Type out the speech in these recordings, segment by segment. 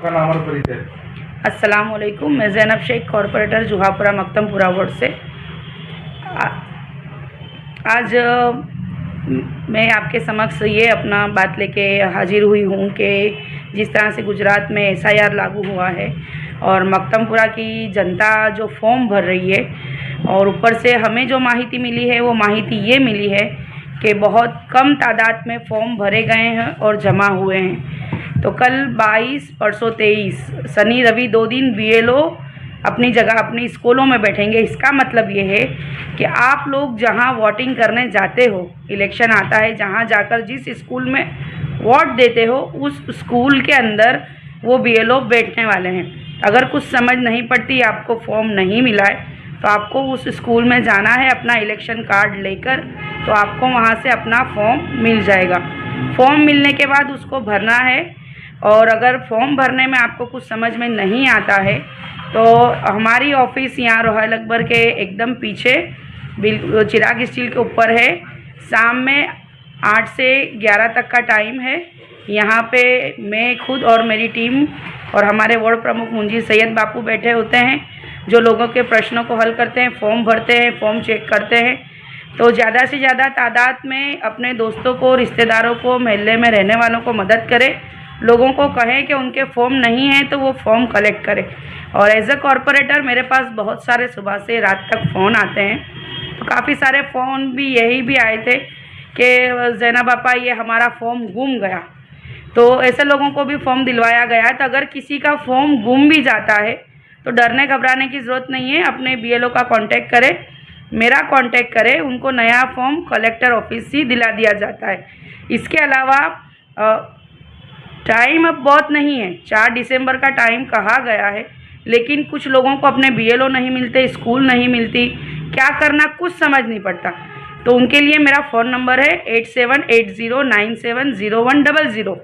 का नाम और परिचय। अस्सलाम वालेकुम। मैं ज़ैनब शेख, कॉरपोरेटर जुहापुरा मकतमपुरा वार्ड से। आज मैं आपके समक्ष ये अपना बात लेके हाजिर हुई हूँ कि जिस तरह से गुजरात में एसआईआर लागू हुआ है और मकतमपुरा की जनता जो फॉर्म भर रही है, और ऊपर से हमें जो माहिती मिली है वो माहिती ये मिली है कि बहुत कम तादाद में फॉर्म भरे गए हैं और जमा हुए हैं। तो कल 22, परसों 23, शनि रवि 2 दिन बीएलओ अपनी जगह अपनी स्कूलों में बैठेंगे। इसका मतलब ये है कि आप लोग जहां वोटिंग करने जाते हो, इलेक्शन आता है, जहां जाकर जिस स्कूल में वोट देते हो उस स्कूल के अंदर वो बीएलओ बैठने वाले हैं। अगर कुछ समझ नहीं पड़ती, आपको फॉर्म नहीं मिला है, तो आपको उस स्कूल में जाना है अपना इलेक्शन कार्ड लेकर, तो आपको वहाँ से अपना फॉर्म मिल जाएगा। फॉर्म मिलने के बाद उसको भरना है, और अगर फॉर्म भरने में आपको कुछ समझ में नहीं आता है तो हमारी ऑफिस यहाँ रोहल अकबर के एकदम पीछे चिराग स्टील के ऊपर है। शाम में 8 से 11 तक का टाइम है। यहाँ पे मैं खुद और मेरी टीम और हमारे वार्ड प्रमुख मुंजी सैयद बापू बैठे होते हैं, जो लोगों के प्रश्नों को हल करते हैं, फॉर्म भरते हैं, फॉर्म चेक करते हैं। तो ज़्यादा से ज़्यादा तादाद में अपने दोस्तों को, रिश्तेदारों को, मोहल्ले में रहने वालों को मदद करें। लोगों को कहें कि उनके फॉर्म नहीं हैं तो वो फॉर्म कलेक्ट करें। और एज अ कॉरपोरेटर मेरे पास बहुत सारे सुबह से रात तक फ़ोन आते हैं, तो काफ़ी सारे फ़ोन भी यही भी आए थे कि ज़ैनब आपा ये हमारा फॉर्म गुम गया। तो ऐसे लोगों को भी फॉर्म दिलवाया गया है। तो अगर किसी का फॉर्म गुम भी जाता है तो डरने घबराने की ज़रूरत नहीं है। अपने बीएलओ का कांटेक्ट करें, मेरा कांटेक्ट करें, उनको नया फॉर्म कलेक्टर ऑफिस से दिला दिया जाता है। इसके अलावा टाइम अब बहुत नहीं है, 4 दिसंबर का टाइम कहा गया है, लेकिन कुछ लोगों को अपने बीएलओ नहीं मिलते, स्कूल नहीं मिलती, क्या करना कुछ समझ नहीं पड़ता। तो उनके लिए मेरा फ़ोन नंबर है 8780970100।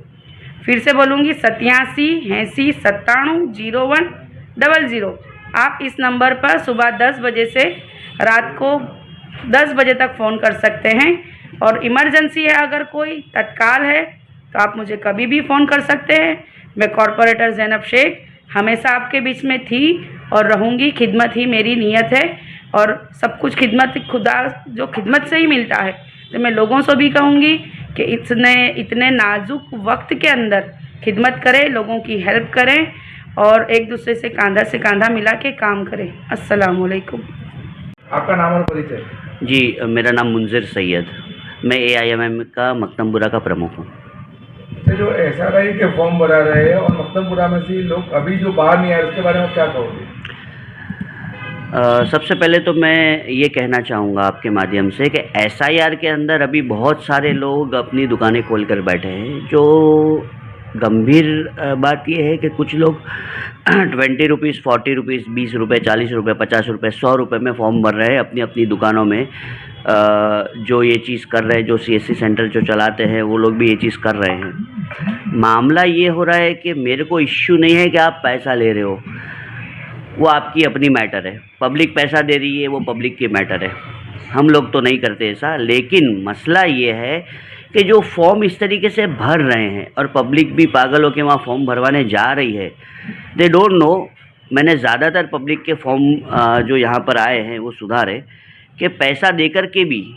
फिर से बोलूँगी 8780970100। आप इस नंबर पर सुबह 10 बजे से रात को 10 बजे तक फ़ोन कर सकते हैं। और इमरजेंसी है, अगर कोई तत्काल है, तो आप मुझे कभी भी फ़ोन कर सकते हैं। मैं कॉरपोरेटर ज़ैनब शेख हमेशा आपके बीच में थी और रहूँगी। खिदमत ही मेरी नीयत है, और सब कुछ खिदमत खुदा जो खिदमत से ही मिलता है। तो मैं लोगों से भी कहूँगी कि इतने नाजुक वक्त के अंदर खिदमत करें, लोगों की हेल्प करें और एक दूसरे से कांधा मिला के काम करें। अस्सलाम वालेकुम। आपका नाम और परिचय। जी, मेरा नाम मुंजिर सैयद, मैं एआईएमएम का मकतमपुरा का प्रमुख हूँ। जो एसआरआई के फॉर्म भरा रहे हैं और मकतमपुरा में से लोग अभी जो बाहर नहीं आए, उसके बारे में क्या कहोगे? सबसे पहले तो मैं ये कहना चाहूँगा आपके माध्यम से कि एसआईआर के अंदर अभी बहुत सारे लोग अपनी दुकानें खोल कर बैठे हैं। जो गंभीर बात यह है कि कुछ लोग 20 रुपीज़, 40 रुपीज़, 20 रुपये, 40 रुपये, 50 रुपये, 100 रुपये में फॉर्म भर रहे हैं अपनी अपनी दुकानों में। जो ये चीज़ कर रहे हैं, जो सीएससी सेंटर जो चलाते हैं, वो लोग भी ये चीज़ कर रहे हैं। मामला ये हो रहा है कि मेरे को इश्यू नहीं है कि आप पैसा ले रहे हो, वो आपकी अपनी मैटर है। पब्लिक पैसा दे रही है, वो पब्लिक की मैटर है, हम लोग तो नहीं करते ऐसा। लेकिन मसला ये है कि जो फॉर्म इस तरीके से भर रहे हैं और पब्लिक भी पागल होकर वहाँ फॉर्म भरवाने जा रही है, दे डोंट नो। मैंने ज़्यादातर पब्लिक के फॉर्म जो यहाँ पर आए हैं वो सुधारे कि पैसा देकर के भी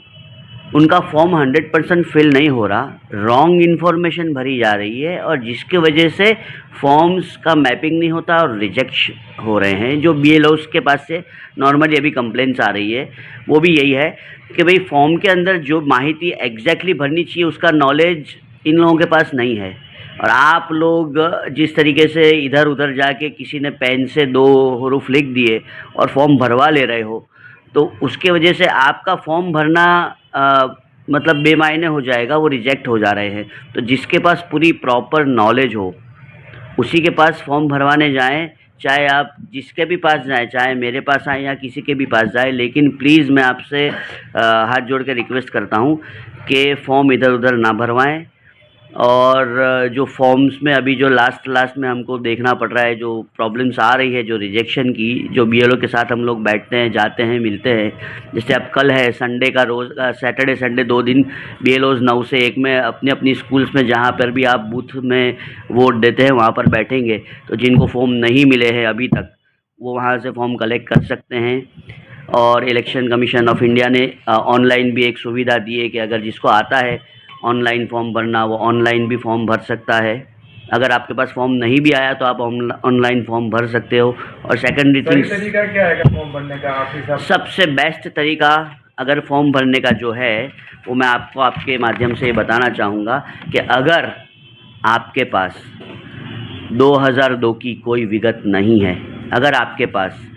उनका फॉर्म 100% फिल नहीं हो रहा, रॉन्ग इन्फॉर्मेशन भरी जा रही है, और जिसके वजह से फॉर्म्स का मैपिंग नहीं होता और रिजेक्ट हो रहे हैं। जो बीएलओस के पास से नॉर्मली अभी कंप्लेंट्स आ रही है वो भी यही है कि भाई फॉर्म के अंदर जो माहिती एग्जैक्टली भरनी चाहिए उसका नॉलेज इन लोगों के पास नहीं है। और आप लोग जिस तरीके से इधर उधर जाके किसी ने पेन से 2 हरूफ लिख दिए और फॉर्म भरवा ले रहे हो, तो उसके वजह से आपका फॉर्म भरना मतलब बेमायने हो जाएगा, वो रिजेक्ट हो जा रहे हैं। तो जिसके पास पूरी प्रॉपर नॉलेज हो उसी के पास फॉर्म भरवाने जाएं, चाहे आप जिसके भी पास जाएं, चाहे मेरे पास आएँ या किसी के भी पास जाएं। लेकिन प्लीज़ मैं आपसे हाथ जोड़ के रिक्वेस्ट करता हूं कि फ़ॉर्म इधर उधर ना भरवाएं। और जो फॉर्म्स में अभी जो लास्ट में हमको देखना पड़ रहा है, जो प्रॉब्लम्स आ रही है, जो रिजेक्शन की, जो बीएलओ के साथ हम लोग बैठते हैं, जाते हैं, मिलते हैं। जैसे अब कल है संडे का रोज़, सैटरडे संडे 2 दिन बीएलओज़ 9 से 1 में अपने अपनी स्कूल्स में जहाँ पर भी आप बूथ में वोट देते हैं वहाँ पर बैठेंगे। तो जिनको फॉर्म नहीं मिले हैं अभी तक, वो वहाँ से फॉर्म कलेक्ट कर सकते हैं। और इलेक्शन कमीशन ऑफ इंडिया ने ऑनलाइन भी एक सुविधा दी है कि अगर जिसको आता है ऑनलाइन फॉर्म भरना, वो ऑनलाइन भी फॉर्म भर सकता है। अगर आपके पास फॉर्म नहीं भी आया तो आप ऑनलाइन फॉर्म भर सकते हो। और सेकेंडरी सही थिंग, तरीका क्या है फॉर्म भरने का आपके हिसाब से? सबसे बेस्ट तरीका अगर फॉर्म भरने का जो है वो मैं आपको आपके माध्यम से ये बताना चाहूँगा कि अगर आपके पास 2002 की कोई विगत नहीं है, अगर आपके पास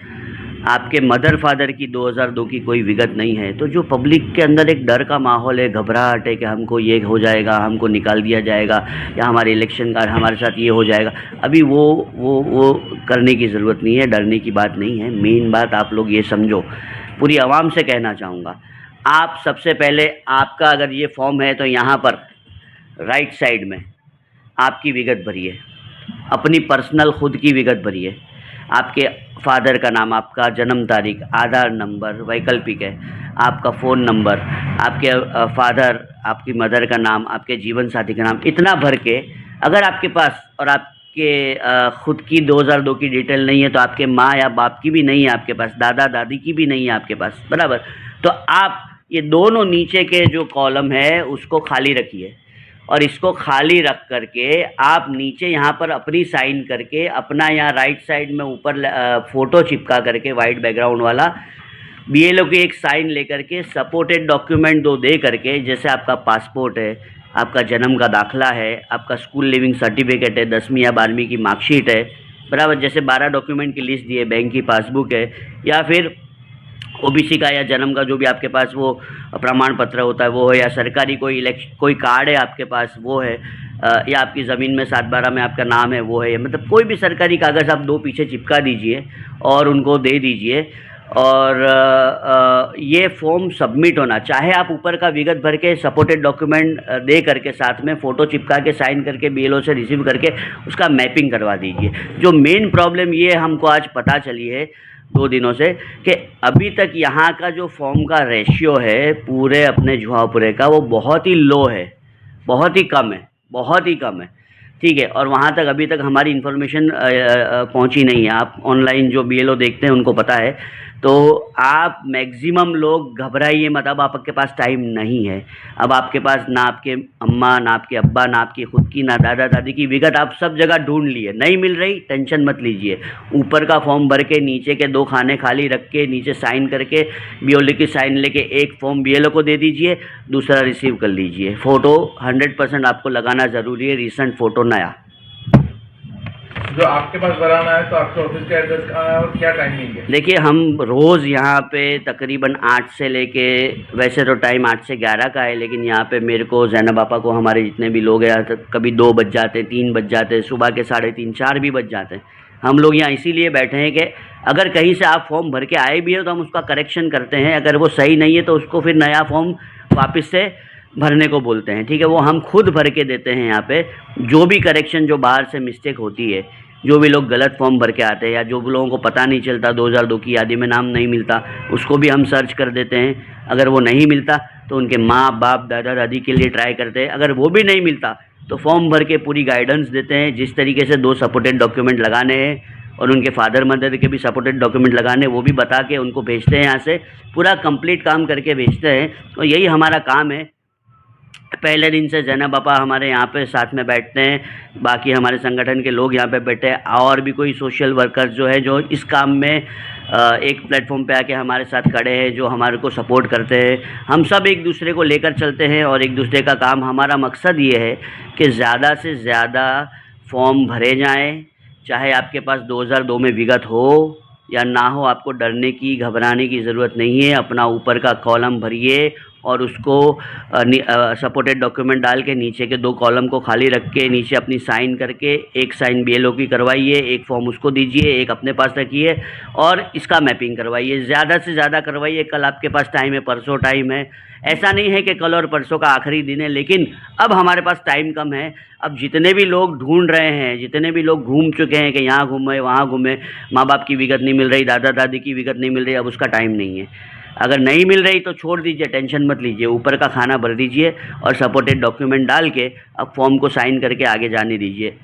आपके मदर फादर की 2002 की कोई विगत नहीं है, तो जो पब्लिक के अंदर एक डर का माहौल है, घबराहट है कि हमको ये हो जाएगा, हमको निकाल दिया जाएगा, या हमारे इलेक्शन कार्ड हमारे साथ ये हो जाएगा, अभी वो करने की ज़रूरत नहीं है, डरने की बात नहीं है। मेन बात आप लोग ये समझो, पूरी आवाम से कहना चाहूँगा, आप सबसे पहले आपका अगर ये फॉर्म है तो यहाँ पर राइट साइड में आपकी विगत भरिए, अपनी पर्सनल खुद की विगत भरिए। आपके फादर का नाम, आपका जन्म तारीख, आधार नंबर वैकल्पिक है, आपका फ़ोन नंबर, आपके फादर आपकी मदर का नाम, आपके जीवन साथी का नाम, इतना भर के अगर आपके पास, और आपके ख़ुद की 2002 की डिटेल नहीं है तो आपके माँ या बाप की भी नहीं है आपके पास, दादा दादी की भी नहीं है आपके पास, बराबर। तो आप ये दोनों नीचे के जो कॉलम है उसको खाली रखिए, और इसको खाली रख करके आप नीचे यहाँ पर अपनी साइन करके अपना यहाँ राइट साइड में ऊपर फ़ोटो चिपका करके वाइट बैकग्राउंड वाला बीएलओ की एक साइन लेकर के सपोर्टेड डॉक्यूमेंट दो दे करके, जैसे आपका पासपोर्ट है, आपका जन्म का दाखला है, आपका स्कूल लिविंग सर्टिफिकेट है, 10वीं या 12वीं की मार्कशीट है, बराबर। जैसे 12 डॉक्यूमेंट की लिस्ट दी है, बैंक की पासबुक है, या फिर ओबीसी का या जन्म का जो भी आपके पास वो प्रमाण पत्र होता है वो है, या सरकारी कोई कार्ड है आपके पास वो है, या आपकी ज़मीन में 7/12 में आपका नाम है वो है, मतलब कोई भी सरकारी कागज़ आप 2 पीछे चिपका दीजिए और उनको दे दीजिए। और ये फॉर्म सबमिट होना, चाहे आप ऊपर का विगत भर के सपोर्टेड डॉक्यूमेंट दे करके साथ में फ़ोटो चिपका के साइन करके बीएलओ से रिसीव करके उसका मैपिंग करवा दीजिए। जो मेन प्रॉब्लम ये हमको आज पता चली है 2 दिनों से, कि अभी तक यहाँ का जो फॉर्म का रेशियो है पूरे अपने जुहापुरे का, वो बहुत ही लो है, बहुत ही कम है, बहुत ही कम है, ठीक है। और वहाँ तक अभी तक हमारी इन्फॉर्मेशन पहुँची नहीं है। आप ऑनलाइन जो बीएलओ देखते हैं उनको पता है। तो आप मैक्सिमम लोग घबराइए मत, अब आपके पास टाइम नहीं है। अब आपके पास ना आपके अम्मा, ना आपके अब्बा, ना आपकी खुद की, ना दादा दादी की विगत आप सब जगह ढूंढ लिए, नहीं मिल रही, टेंशन मत लीजिए। ऊपर का फॉर्म भर के नीचे के 2 खाने खाली रख के नीचे साइन करके बीएलओ की साइन लेके एक फॉर्म बीएलओ को दे दीजिए, दूसरा रिसीव कर लीजिए। फ़ोटो 100% आपको लगाना ज़रूरी है, रिसेंट फ़ोटो नया। जो आपके पास बनाना है तो आपके ऑफिस का एड्रेस कहाँ है और क्या टाइमिंग है? देखिए, हम रोज़ यहाँ पे तकरीबन 8 से लेके, वैसे तो टाइम 8 से 11 का है, लेकिन यहाँ पे मेरे को, ज़ैनब आपा को, हमारे जितने भी लोग हैं, तो कभी 2 बज जाते, 3 बज जाते, सुबह के 3:30 4 भी बज जाते हैं। हम लोग यहाँ इसीलिए बैठे हैं कि अगर कहीं से आप फॉर्म भर के आए भी हो तो हम उसका करेक्शन करते हैं, अगर वो सही नहीं है तो उसको फिर नया फॉर्म वापस से भरने को बोलते हैं, ठीक है। वो हम खुद भर के देते हैं यहाँ पे। जो भी करेक्शन, जो बाहर से मिस्टेक होती है, जो भी लोग गलत फॉर्म भर के आते हैं, या जो लोगों को पता नहीं चलता 2002 की यादी में नाम नहीं मिलता, उसको भी हम सर्च कर देते हैं। अगर वो नहीं मिलता तो उनके माँ बाप, दादा दादी के लिए ट्राई करते हैं। अगर वो भी नहीं मिलता तो फॉर्म भर के पूरी गाइडेंस देते हैं, जिस तरीके से 2 सपोर्टेड डॉक्यूमेंट लगाने हैं और उनके फादर मदर के भी सपोर्टेड डॉक्यूमेंट लगाने, वो भी बता के उनको भेजते हैं। यहाँ से पूरा कंप्लीट काम करके भेजते हैं, और यही हमारा काम है। पहले दिन से ज़ैनब पापा हमारे यहाँ पे साथ में बैठते हैं, बाकी हमारे संगठन के लोग यहाँ पे बैठे हैं, और भी कोई सोशल वर्कर्स जो है जो इस काम में एक प्लेटफॉर्म पे आके हमारे साथ खड़े हैं, जो हमारे को सपोर्ट करते हैं। हम सब एक दूसरे को लेकर चलते हैं, और एक दूसरे का काम, हमारा मकसद ये है कि ज़्यादा से ज़्यादा फॉर्म भरे जाएँ, चाहे आपके पास 2002 में विगत हो या ना हो। आपको डरने की, घबराने की ज़रूरत नहीं है। अपना ऊपर का कॉलम भरिए, और उसको सपोर्टेड डॉक्यूमेंट डाल के नीचे के 2 कॉलम को खाली रख के नीचे अपनी साइन करके एक साइन बीएलओ की करवाइए, एक फॉर्म उसको दीजिए, एक अपने पास रखिए और इसका मैपिंग करवाइए। ज़्यादा से ज़्यादा करवाइए। कल आपके पास टाइम है, परसों टाइम है। ऐसा नहीं है कि कल और परसों का आखिरी दिन है, लेकिन अब हमारे पास टाइम कम है। अब जितने भी लोग ढूंढ रहे हैं, जितने भी लोग घूम चुके हैं कि यहाँ घूमे वहाँ घूमे, माँ बाप की विगत नहीं मिल रही, दादा दादी की विगत नहीं मिल रही, अब उसका टाइम नहीं है। अगर नहीं मिल रही तो छोड़ दीजिए, टेंशन मत लीजिए, ऊपर का खाना भर दीजिए और सपोर्टेड डॉक्यूमेंट डाल के अब फॉर्म को साइन करके आगे जाने दीजिए।